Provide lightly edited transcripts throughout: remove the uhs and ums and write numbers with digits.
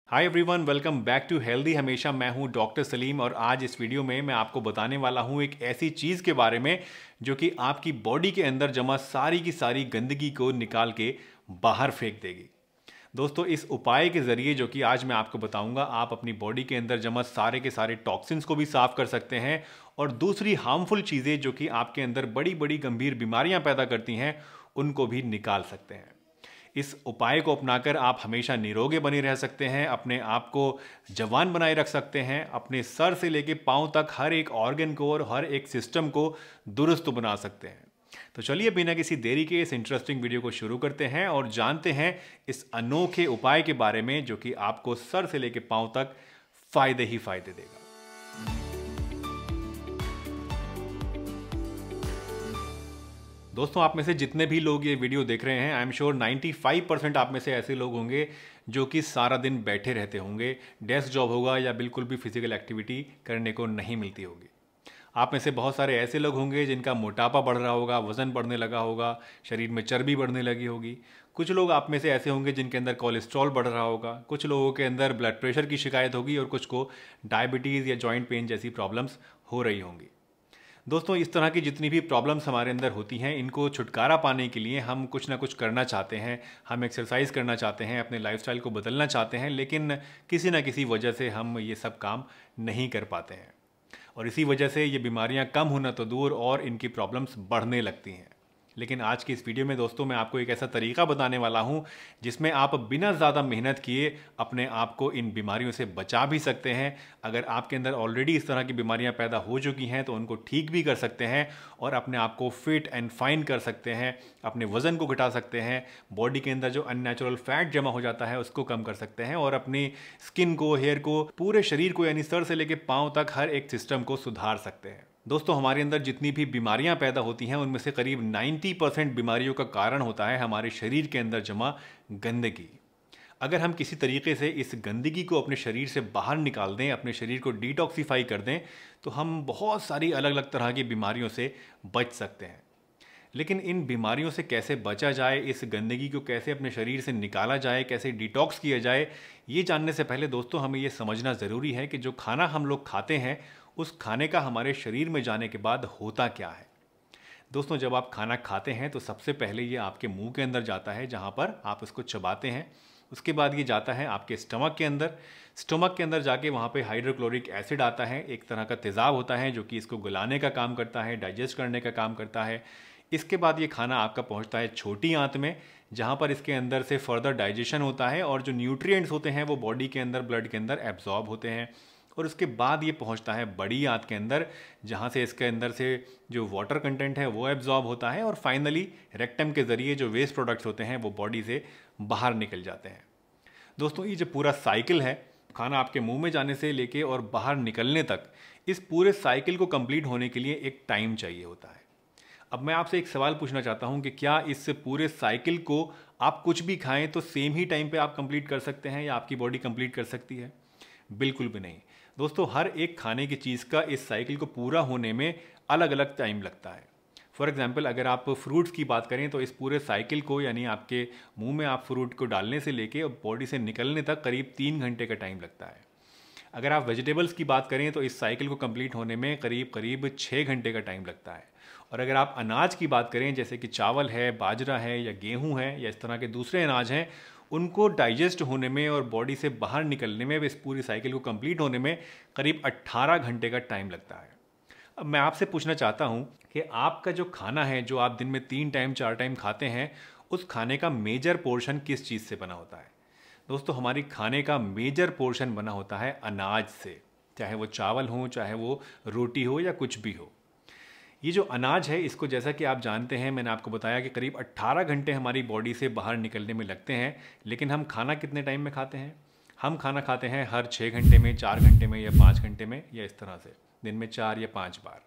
Hi everyone, welcome back to healthy Hamesha. मैं हूं doctor Salim और आज इस वीडियो में मैं आपको बताने वाला हूं एक ऐसी चीज़ के बारे में जो कि आपकी बॉडी के अंदर जमा सारी की सारी गंदगी को निकाल के बाहर फेंक देगी। दोस्तों, इस उपाय के ज़रिए जो कि आज मैं आपको बताऊंगा, आप अपनी बॉडी के अंदर जमा सारे के सारे टॉक्सिन्स को भी साफ कर सकते हैं और दूसरी हार्मफुल चीज़ें जो कि आपके अंदर बड़ी बड़ी गंभीर बीमारियां पैदा करती हैं उनको भी निकाल सकते हैं। इस उपाय को अपनाकर आप हमेशा निरोगे बने रह सकते हैं, अपने आप को जवान बनाए रख सकते हैं, अपने सर से लेके पांव तक हर एक ऑर्गन को और हर एक सिस्टम को दुरुस्त बना सकते हैं। तो चलिए बिना किसी देरी के इस इंटरेस्टिंग वीडियो को शुरू करते हैं और जानते हैं इस अनोखे उपाय के बारे में जो कि आपको सर से लेके पांव तक फायदे ही फायदे देगा। दोस्तों, आप में से जितने भी लोग ये वीडियो देख रहे हैं, आई एम श्योर 95% आप में से ऐसे लोग होंगे जो कि सारा दिन बैठे रहते होंगे, डेस्क जॉब होगा या बिल्कुल भी फिजिकल एक्टिविटी करने को नहीं मिलती होगी। आप में से बहुत सारे ऐसे लोग होंगे जिनका मोटापा बढ़ रहा होगा, वजन बढ़ने लगा होगा, शरीर में चर्बी बढ़ने लगी होगी। कुछ लोग आप में से ऐसे होंगे जिनके अंदर कोलेस्ट्रॉल बढ़ रहा होगा, कुछ लोगों के अंदर ब्लड प्रेशर की शिकायत होगी और कुछ को डायबिटीज़ या जॉइंट पेन जैसी प्रॉब्लम्स हो रही होंगी। दोस्तों, इस तरह की जितनी भी प्रॉब्लम्स हमारे अंदर होती हैं, इनको छुटकारा पाने के लिए हम कुछ ना कुछ करना चाहते हैं, हम एक्सरसाइज करना चाहते हैं, अपने लाइफस्टाइल को बदलना चाहते हैं, लेकिन किसी ना किसी वजह से हम ये सब काम नहीं कर पाते हैं और इसी वजह से ये बीमारियां कम होना तो दूर और इनकी प्रॉब्लम्स बढ़ने लगती हैं। लेकिन आज की इस वीडियो में दोस्तों मैं आपको एक ऐसा तरीका बताने वाला हूं जिसमें आप बिना ज़्यादा मेहनत किए अपने आप को इन बीमारियों से बचा भी सकते हैं। अगर आपके अंदर ऑलरेडी इस तरह की बीमारियां पैदा हो चुकी हैं तो उनको ठीक भी कर सकते हैं और अपने आप को फिट एंड फाइन कर सकते हैं, अपने वज़न को घटा सकते हैं, बॉडी के अंदर जो अननेचुरल फैट जमा हो जाता है उसको कम कर सकते हैं और अपनी स्किन को, हेयर को, पूरे शरीर को यानी सर से लेकर पाँव तक हर एक सिस्टम को सुधार सकते हैं। दोस्तों, हमारे अंदर जितनी भी बीमारियां पैदा होती हैं उनमें से करीब 90% बीमारियों का कारण होता है हमारे शरीर के अंदर जमा गंदगी। अगर हम किसी तरीके से इस गंदगी को अपने शरीर से बाहर निकाल दें, अपने शरीर को डिटॉक्सिफाई कर दें, तो हम बहुत सारी अलग अलग तरह की बीमारियों से बच सकते हैं। लेकिन इन बीमारियों से कैसे बचा जाए, इस गंदगी को कैसे अपने शरीर से निकाला जाए, कैसे डिटॉक्स किया जाए, ये जानने से पहले दोस्तों हमें ये समझना ज़रूरी है कि जो खाना हम लोग खाते हैं उस खाने का हमारे शरीर में जाने के बाद होता क्या है। दोस्तों, जब आप खाना खाते हैं तो सबसे पहले ये आपके मुंह के अंदर जाता है जहाँ पर आप इसको चबाते हैं। उसके बाद ये जाता है आपके स्टमक के अंदर। स्टमक के अंदर जाके वहाँ पे हाइड्रोक्लोरिक एसिड आता है, एक तरह का तेज़ाब होता है जो कि इसको गलाने का काम करता है, डाइजेस्ट करने का काम करता है। इसके बाद ये खाना आपका पहुँचता है छोटी आंत में जहाँ पर इसके अंदर से फर्दर डाइजेशन होता है और जो न्यूट्रिएंट्स होते हैं वो बॉडी के अंदर, ब्लड के अंदर एब्जॉर्ब होते हैं और उसके बाद ये पहुंचता है बड़ी आंत के अंदर जहां से इसके अंदर से जो वाटर कंटेंट है वो एब्जॉर्ब होता है और फाइनली रेक्टम के ज़रिए जो वेस्ट प्रोडक्ट्स होते हैं वो बॉडी से बाहर निकल जाते हैं। दोस्तों, ये जो पूरा साइकिल है, खाना आपके मुंह में जाने से लेके और बाहर निकलने तक, इस पूरे साइकिल को कंप्लीट होने के लिए एक टाइम चाहिए होता है। अब मैं आपसे एक सवाल पूछना चाहता हूं कि क्या इस पूरे साइकिल को आप कुछ भी खाएं तो सेम ही टाइम पे आप कंप्लीट कर सकते हैं या आपकी बॉडी कंप्लीट कर सकती है? बिल्कुल भी नहीं। दोस्तों, हर एक खाने की चीज़ का इस साइकिल को पूरा होने में अलग अलग टाइम लगता है। फॉर एग्जांपल, अगर आप फ्रूट्स की बात करें तो इस पूरे साइकिल को यानी आपके मुंह में आप फ्रूट को डालने से लेके और बॉडी से निकलने तक करीब 3 घंटे का टाइम लगता है। अगर आप वेजिटेबल्स की बात करें तो इस साइकिल को कंप्लीट होने में करीब करीब 6 घंटे का टाइम लगता है। और अगर आप अनाज की बात करें जैसे कि चावल है, बाजरा है या गेहूँ है या इस तरह के दूसरे अनाज हैं, उनको डाइजेस्ट होने में और बॉडी से बाहर निकलने में, इस पूरी साइकिल को कंप्लीट होने में करीब 18 घंटे का टाइम लगता है। अब मैं आपसे पूछना चाहता हूं कि आपका जो खाना है, जो आप दिन में 3 टाइम 4 टाइम खाते हैं, उस खाने का मेजर पोर्शन किस चीज़ से बना होता है? दोस्तों, हमारी खाने का मेजर पोर्शन बना होता है अनाज से, चाहे वो चावल हो, चाहे वो रोटी हो या कुछ भी हो। ये जो अनाज है इसको, जैसा कि आप जानते हैं, मैंने आपको बताया कि करीब 18 घंटे हमारी बॉडी से बाहर निकलने में लगते हैं। लेकिन हम खाना कितने टाइम में खाते हैं? हम खाना खाते हैं हर 6 घंटे में, 4 घंटे में या 5 घंटे में, या इस तरह से दिन में 4 या 5 बार।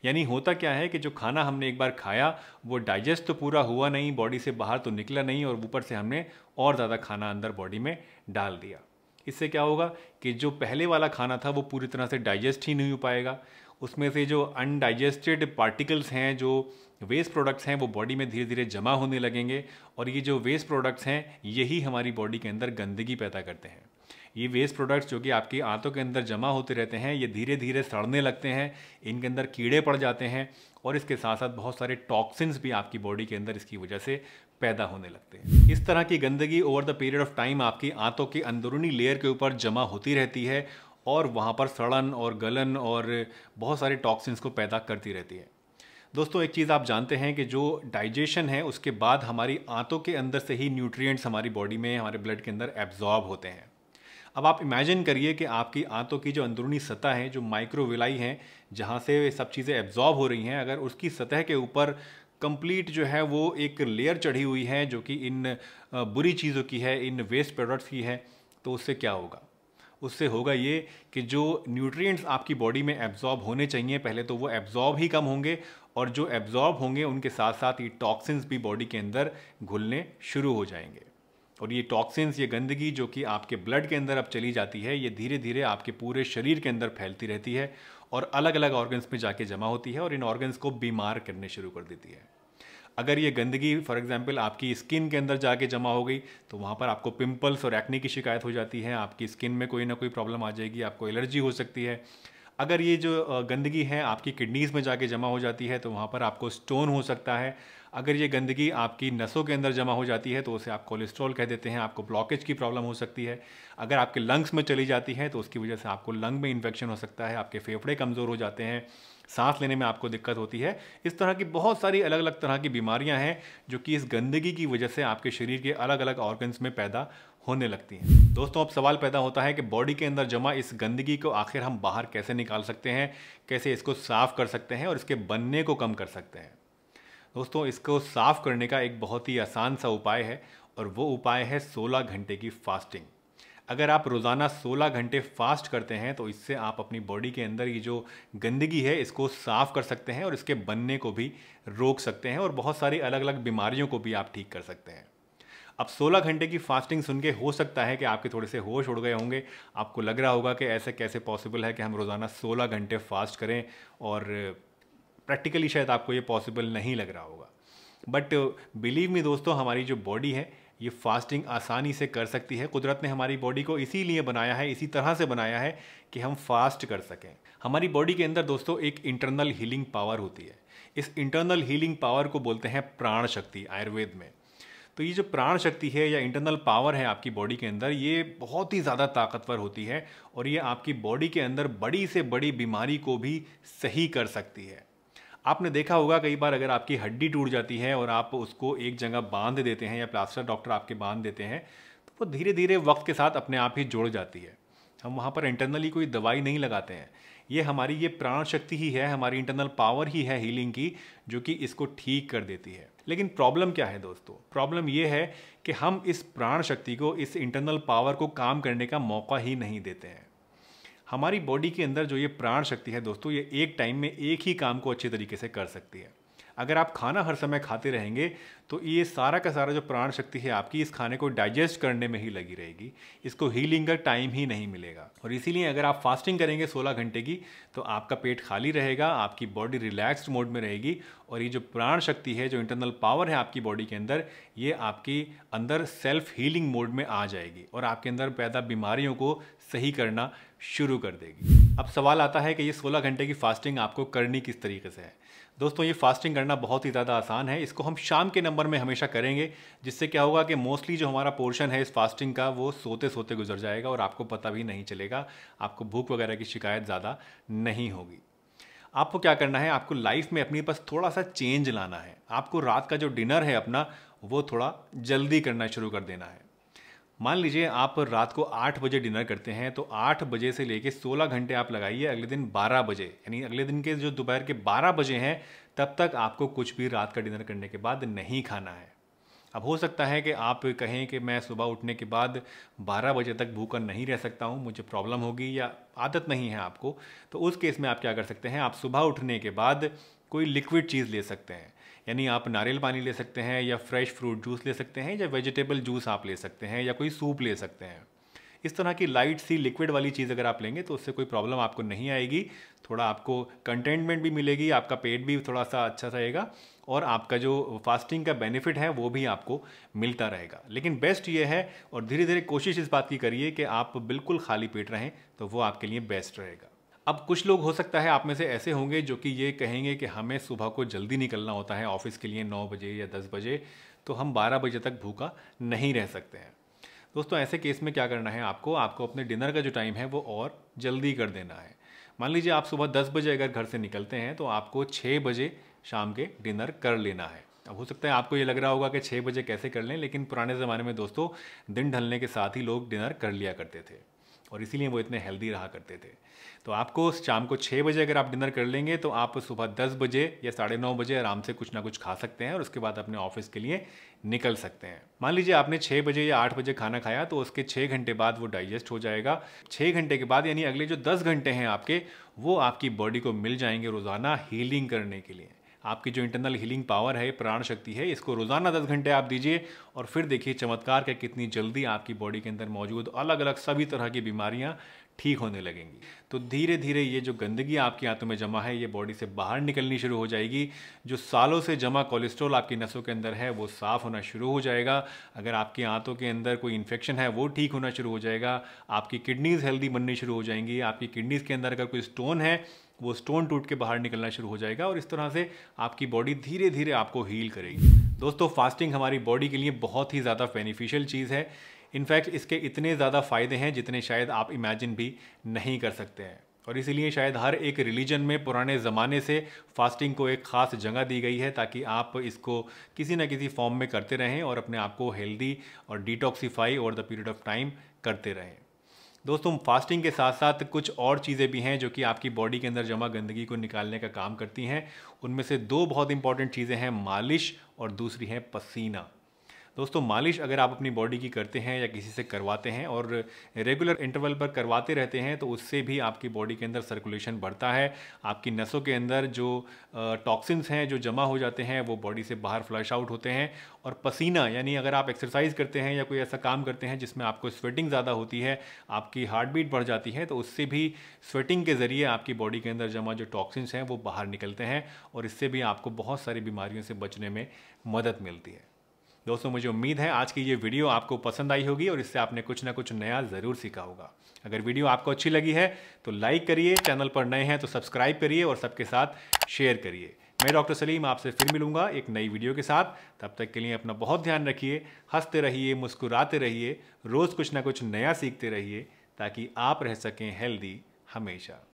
यानी होता क्या है कि जो खाना हमने एक बार खाया वो डाइजेस्ट तो पूरा हुआ नहीं, बॉडी से बाहर तो निकला नहीं और ऊपर से हमने और ज़्यादा खाना अंदर बॉडी में डाल दिया। इससे क्या होगा कि जो पहले वाला खाना था वो पूरी तरह से डाइजेस्ट ही नहीं हो पाएगा। उसमें से जो अनडाइजेस्टेड पार्टिकल्स हैं, जो वेस्ट प्रोडक्ट्स हैं, वो बॉडी में धीरे धीरे जमा होने लगेंगे और ये जो वेस्ट प्रोडक्ट्स हैं यही हमारी बॉडी के अंदर गंदगी पैदा करते हैं। ये वेस्ट प्रोडक्ट्स जो कि आपकी आंतों के अंदर जमा होते रहते हैं, ये धीरे धीरे सड़ने लगते हैं, इनके अंदर कीड़े पड़ जाते हैं और इसके साथ साथ बहुत सारे टॉक्सिन्स भी आपकी बॉडी के अंदर इसकी वजह से पैदा होने लगते हैं। इस तरह की गंदगी over the period of time आपकी आंतों की अंदरूनी लेयर के ऊपर जमा होती रहती है और वहाँ पर सड़न और गलन और बहुत सारे टॉक्सिन्स को पैदा करती रहती है। दोस्तों, एक चीज़ आप जानते हैं कि जो डाइजेशन है उसके बाद हमारी आंतों के अंदर से ही न्यूट्रिएंट्स हमारी बॉडी में, हमारे ब्लड के अंदर एब्जॉर्ब होते हैं। अब आप इमेजिन करिए कि आपकी आंतों की जो अंदरूनी सतह है, जो माइक्रोविलाई हैं, जहाँ से सब चीज़ें एब्जॉर्ब हो रही हैं, अगर उसकी सतह के ऊपर कंप्लीट जो है वो एक लेयर चढ़ी हुई है जो कि इन बुरी चीज़ों की है, इन वेस्ट प्रोडक्ट्स की है, तो उससे क्या होगा? उससे होगा ये कि जो न्यूट्रिएंट्स आपकी बॉडी में एब्जॉर्ब होने चाहिए, पहले तो वो एब्जॉर्ब ही कम होंगे और जो एब्जॉर्ब होंगे उनके साथ साथ ये टॉक्सिन्स भी बॉडी के अंदर घुलने शुरू हो जाएंगे। और ये टॉक्सिन्स, ये गंदगी जो कि आपके ब्लड के अंदर अब चली जाती है, ये धीरे धीरे आपके पूरे शरीर के अंदर फैलती रहती है और अलग अलग ऑर्गन्स में जाके जमा होती है और इन ऑर्गन्स को बीमार करने शुरू कर देती है। अगर ये गंदगी फॉर एग्जांपल आपकी स्किन के अंदर जाके जमा हो गई तो वहाँ पर आपको पिंपल्स और एक्ने की शिकायत हो जाती है, आपकी स्किन में कोई ना कोई प्रॉब्लम आ जाएगी, आपको एलर्जी हो सकती है। अगर ये जो गंदगी है आपकी किडनीज़ में जाके जमा हो जाती है तो वहाँ पर आपको स्टोन हो सकता है। अगर ये गंदगी आपकी नसों के अंदर जमा हो जाती है तो उसे आप कोलेस्ट्रॉल कह देते हैं, आपको ब्लॉकेज की प्रॉब्लम हो सकती है। अगर आपके लंग्स में चली जाती है तो उसकी वजह से आपको लंग में इन्फेक्शन हो सकता है, आपके फेफड़े कमज़ोर हो जाते हैं, सांस लेने में आपको दिक्कत होती है। इस तरह की बहुत सारी अलग अलग तरह की बीमारियां हैं जो कि इस गंदगी की वजह से आपके शरीर के अलग अलग ऑर्गन्स में पैदा होने लगती हैं। दोस्तों, अब सवाल पैदा होता है कि बॉडी के अंदर जमा इस गंदगी को आखिर हम बाहर कैसे निकाल सकते हैं, कैसे इसको साफ कर सकते हैं और इसके बनने को कम कर सकते हैं। दोस्तों, इसको साफ करने का एक बहुत ही आसान सा उपाय है और वो उपाय है 16 घंटे की फास्टिंग। अगर आप रोज़ाना 16 घंटे फास्ट करते हैं तो इससे आप अपनी बॉडी के अंदर ये जो गंदगी है इसको साफ कर सकते हैं और इसके बनने को भी रोक सकते हैं और बहुत सारी अलग अलग बीमारियों को भी आप ठीक कर सकते हैं। अब 16 घंटे की फास्टिंग सुन के हो सकता है कि आपके थोड़े से होश उड़ गए होंगे, आपको लग रहा होगा कि ऐसे कैसे पॉसिबल है कि हम रोज़ाना 16 घंटे फास्ट करें, और प्रैक्टिकली शायद आपको ये पॉसिबल नहीं लग रहा होगा। बट बिलीव मी दोस्तों, हमारी जो बॉडी है ये फास्टिंग आसानी से कर सकती है। कुदरत ने हमारी बॉडी को इसीलिए बनाया है, इसी तरह से बनाया है कि हम फास्ट कर सकें। हमारी बॉडी के अंदर दोस्तों एक इंटरनल हीलिंग पावर होती है। इस इंटरनल हीलिंग पावर को बोलते हैं प्राण शक्ति आयुर्वेद में। तो ये जो प्राण शक्ति है या इंटरनल पावर है आपकी बॉडी के अंदर, ये बहुत ही ज़्यादा ताकतवर होती है और ये आपकी बॉडी के अंदर बड़ी से बड़ी बीमारी को भी सही कर सकती है। आपने देखा होगा कई बार अगर आपकी हड्डी टूट जाती है और आप उसको एक जगह बांध देते हैं या प्लास्टर डॉक्टर आपके बांध देते हैं तो वो धीरे धीरे वक्त के साथ अपने आप ही जुड़ जाती है। हम वहाँ पर इंटरनली कोई दवाई नहीं लगाते हैं। ये हमारी ये प्राण शक्ति ही है, हमारी इंटरनल पावर ही है हीलिंग की, जो कि इसको ठीक कर देती है। लेकिन प्रॉब्लम क्या है दोस्तों? प्रॉब्लम ये है कि हम इस प्राण शक्ति को, इस इंटरनल पावर को काम करने का मौका ही नहीं देते हैं। हमारी बॉडी के अंदर जो ये प्राण शक्ति है दोस्तों, ये एक टाइम में एक ही काम को अच्छे तरीके से कर सकती है। अगर आप खाना हर समय खाते रहेंगे तो ये सारा का सारा जो प्राण शक्ति है आपकी, इस खाने को डाइजेस्ट करने में ही लगी रहेगी, इसको हीलिंग का टाइम ही नहीं मिलेगा। और इसीलिए अगर आप फास्टिंग करेंगे 16 घंटे की तो आपका पेट खाली रहेगा, आपकी बॉडी रिलैक्स्ड मोड में रहेगी और ये जो प्राण शक्ति है, जो इंटरनल पावर है आपकी बॉडी के अंदर, ये आपकी अंदर सेल्फ हीलिंग मोड में आ जाएगी और आपके अंदर पैदा बीमारियों को सही करना शुरू कर देगी। अब सवाल आता है कि ये 16 घंटे की फास्टिंग आपको करनी किस तरीके से है। दोस्तों, ये फास्टिंग करना बहुत ही ज़्यादा आसान है। इसको हम शाम के नंबर में हमेशा करेंगे, जिससे क्या होगा कि मोस्टली जो हमारा पोर्शन है इस फास्टिंग का वो सोते सोते गुजर जाएगा और आपको पता भी नहीं चलेगा, आपको भूख वगैरह की शिकायत ज़्यादा नहीं होगी। आपको क्या करना है, आपको लाइफ में अपनी पास थोड़ा सा चेंज लाना है। आपको रात का जो डिनर है अपना, वो थोड़ा जल्दी करना शुरू कर देना है। मान लीजिए आप रात को 8 बजे डिनर करते हैं तो 8 बजे से लेके 16 घंटे आप लगाइए अगले दिन 12 बजे, यानी अगले दिन के जो दोपहर के 12 बजे हैं तब तक आपको कुछ भी रात का डिनर करने के बाद नहीं खाना है। अब हो सकता है कि आप कहें कि मैं सुबह उठने के बाद 12 बजे तक भूखा नहीं रह सकता हूं, मुझे प्रॉब्लम होगी या आदत नहीं है आपको, तो उस केस में आप क्या कर सकते हैं, आप सुबह उठने के बाद कोई लिक्विड चीज़ ले सकते हैं। यानी आप नारियल पानी ले सकते हैं या फ्रेश फ्रूट जूस ले सकते हैं या वेजिटेबल जूस आप ले सकते हैं या कोई सूप ले सकते हैं। इस तरह की लाइट सी लिक्विड वाली चीज़ अगर आप लेंगे तो उससे कोई प्रॉब्लम आपको नहीं आएगी, थोड़ा आपको कंटेनमेंट भी मिलेगी, आपका पेट भी थोड़ा सा अच्छा रहेगा और आपका जो फास्टिंग का बेनिफिट है वो भी आपको मिलता रहेगा। लेकिन बेस्ट ये है, और धीरे धीरे कोशिश इस बात की करिए कि आप बिल्कुल खाली पेट रहें, तो वो आपके लिए बेस्ट रहेगा। अब कुछ लोग हो सकता है आप में से ऐसे होंगे जो कि ये कहेंगे कि हमें सुबह को जल्दी निकलना होता है ऑफिस के लिए 9 बजे या 10 बजे, तो हम 12 बजे तक भूखा नहीं रह सकते हैं। दोस्तों ऐसे केस में क्या करना है, आपको अपने डिनर का जो टाइम है वो और जल्दी कर देना है। मान लीजिए आप सुबह 10 बजे अगर घर से निकलते हैं तो आपको 6 बजे शाम के डिनर कर लेना है। अब हो सकता है आपको ये लग रहा होगा कि 6 बजे कैसे कर लें, लेकिन पुराने ज़माने में दोस्तों दिन ढलने के साथ ही लोग डिनर कर लिया करते थे और इसीलिए वो इतने हेल्दी रहा करते थे। तो आपको शाम को 6 बजे अगर आप डिनर कर लेंगे तो आप सुबह 10 बजे या 9:30 बजे आराम से कुछ ना कुछ खा सकते हैं और उसके बाद अपने ऑफिस के लिए निकल सकते हैं। मान लीजिए आपने 6 बजे या 8 बजे खाना खाया तो उसके 6 घंटे बाद वो डाइजेस्ट हो जाएगा। 6 घंटे के बाद यानी अगले जो 10 घंटे हैं आपके, वो आपकी बॉडी को मिल जाएंगे रोज़ाना हीलिंग करने के लिए। आपकी जो इंटरनल हीलिंग पावर है, प्राण शक्ति है, इसको रोज़ाना 10 घंटे आप दीजिए और फिर देखिए चमत्कार का कितनी जल्दी आपकी बॉडी के अंदर मौजूद अलग अलग सभी तरह की बीमारियां ठीक होने लगेंगी। तो धीरे धीरे ये जो गंदगी आपकी आंतों में जमा है ये बॉडी से बाहर निकलनी शुरू हो जाएगी। जो सालों से जमा कोलेस्ट्रॉल आपकी नसों के अंदर है वो साफ़ होना शुरू हो जाएगा। अगर आपकी आंतों के अंदर कोई इन्फेक्शन है वो ठीक होना शुरू हो जाएगा। आपकी किडनीज़ हेल्दी बननी शुरू हो जाएंगी। आपकी किडनीज़ के अंदर अगर कोई स्टोन है वो स्टोन टूट के बाहर निकलना शुरू हो जाएगा और इस तरह से आपकी बॉडी धीरे धीरे आपको हील करेगी। दोस्तों फास्टिंग हमारी बॉडी के लिए बहुत ही ज़्यादा बेनिफिशियल चीज़ है। इनफैक्ट इसके इतने ज़्यादा फ़ायदे हैं जितने शायद आप इमेजिन भी नहीं कर सकते हैं और इसीलिए शायद हर एक रिलीजन में पुराने ज़माने से फास्टिंग को एक ख़ास जगह दी गई है ताकि आप इसको किसी न किसी फॉर्म में करते रहें और अपने आप को हेल्दी और detoxify over the period of time करते रहें। दोस्तों फास्टिंग के साथ साथ कुछ और चीज़ें भी हैं जो कि आपकी बॉडी के अंदर जमा गंदगी को निकालने का काम करती हैं। उनमें से 2 बहुत इंपॉर्टेंट चीज़ें हैं, मालिश और दूसरी है पसीना। दोस्तों मालिश अगर आप अपनी बॉडी की करते हैं या किसी से करवाते हैं और रेगुलर इंटरवल पर करवाते रहते हैं तो उससे भी आपकी बॉडी के अंदर सर्कुलेशन बढ़ता है। आपकी नसों के अंदर जो टॉक्सिन्स हैं जो जमा हो जाते हैं वो बॉडी से बाहर फ्लश आउट होते हैं। और पसीना यानी अगर आप एक्सरसाइज करते हैं या कोई ऐसा काम करते हैं जिसमें आपको स्वेटिंग ज़्यादा होती है, आपकी हार्ट बीट बढ़ जाती है, तो उससे भी स्वेटिंग के ज़रिए आपकी बॉडी के अंदर जमा जो टॉक्सिन्स हैं वो बाहर निकलते हैं और इससे भी आपको बहुत सारी बीमारियों से बचने में मदद मिलती है। दोस्तों मुझे उम्मीद है आज की ये वीडियो आपको पसंद आई होगी और इससे आपने कुछ ना कुछ नया ज़रूर सीखा होगा। अगर वीडियो आपको अच्छी लगी है तो लाइक करिए, चैनल पर नए हैं तो सब्सक्राइब करिए और सबके साथ शेयर करिए। मैं डॉक्टर सलीम आपसे फिर मिलूंगा एक नई वीडियो के साथ। तब तक के लिए अपना बहुत ध्यान रखिए, हंसते रहिए, मुस्कुराते रहिए, रोज़ कुछ ना कुछ नया सीखते रहिए ताकि आप रह सकें हेल्दी हमेशा।